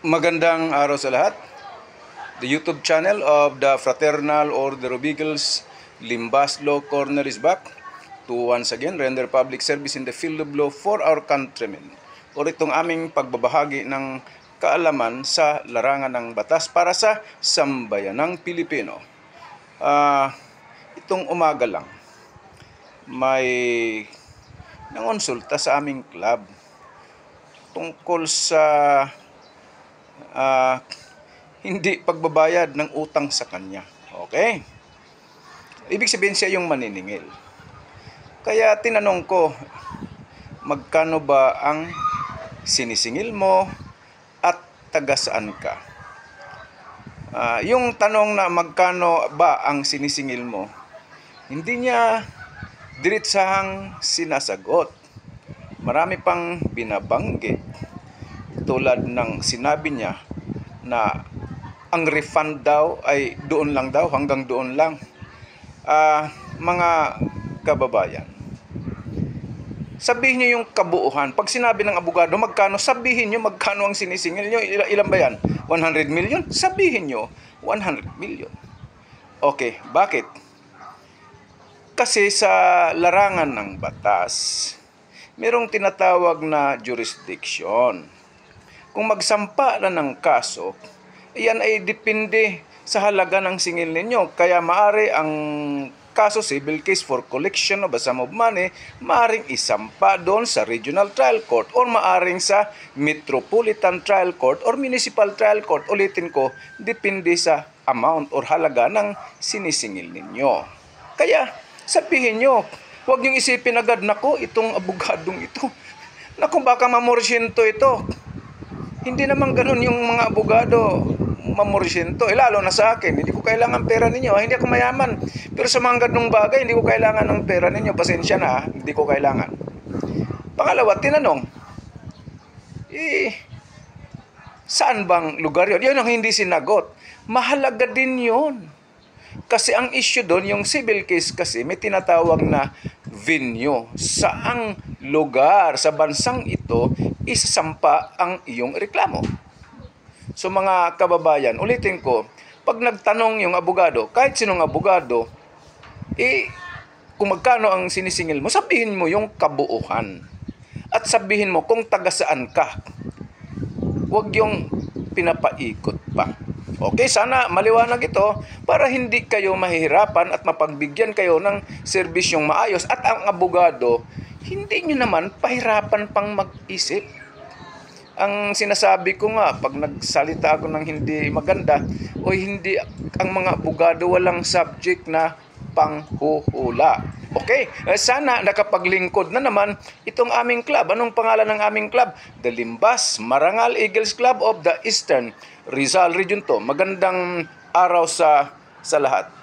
Magandang araw sa lahat. The YouTube channel of the Fraternal Order of Eagles, Limbas Law Corner is back to once again render public service in the field of law for our countrymen. O itong aming pagbabahagi ng kaalaman sa larangan ng batas para sa sambayanang Pilipino. Itong umaga lang, may nangonsulta sa aming club tungkol sa hindi pagbabayad ng utang sa kanya. Okay? Ibig sabihin siya yung maniningil. Kaya tinanong ko, magkano ba ang sinisingil mo at taga saan ka? Yung tanong na magkano ba ang sinisingil mo, hindi niya diretsahang sinasagot. Marami pang binabanggit. Tulad ng sinabi niya na ang refund daw ay doon lang daw, hanggang doon lang. Mga kababayan, sabihin niyo yung kabuuhan. Pag sinabi ng abogado magkano, sabihin niyo magkano ang sinisingil niyo. Ilan ba yan? 100 million? Sabihin niyo 100 million. Okay, bakit? Kasi sa larangan ng batas, merong tinatawag na jurisdiction. Kung magsampa na ng kaso, iyan ay depende sa halaga ng singil ninyo. Kaya maaari ang kaso, civil case for collection of a sum of money, maaring isampa doon sa regional trial court or maaring sa metropolitan trial court or municipal trial court. Ulitin ko, depende sa amount or halaga ng sinisingil ninyo. Kaya sabihin nyo, huwag niyong isipin agad, nako, itong abogadong ito, nako, baka mamorsyento ito. Hindi naman ganun yung mga abogado, mamorsyento. Lalo na sa akin, hindi ko kailangan pera ninyo. Hindi ako mayaman. Pero sa mga ganung bagay, hindi ko kailangan ng pera ninyo. Pasensya na, hindi ko kailangan. Pangalawa, tinanong, saan bang lugar yun? Yun ang hindi sinagot. Mahalaga din yun. Kasi ang issue doon, yung civil case kasi, may tinatawag na venue. Saang lugar sa bansang ito isasampa ang iyong reklamo. So mga kababayan, ulitin ko, pag nagtanong yung abogado, kahit sinong abogado, kung magkano ang sinisingil mo, sabihin mo yung kabuuhan. At sabihin mo kung taga saan ka. Huwag yung pinapaikot pa. Okay, sana maliwanag ito para hindi kayo mahihirapan at mapagbigyan kayo ng serbisyong maayos. At ang abogado, hindi nyo naman pahirapan pang mag-isip. Ang sinasabi ko nga, pag nagsalita ako ng hindi maganda, o hindi, ang mga abogado walang subject na panghuhula. Okay, sana nakapaglingkod na naman itong aming club. Anong pangalan ng aming club? The Limbas Marangal Eagles Club of the Eastern Rizal Region 2. Magandang araw sa lahat.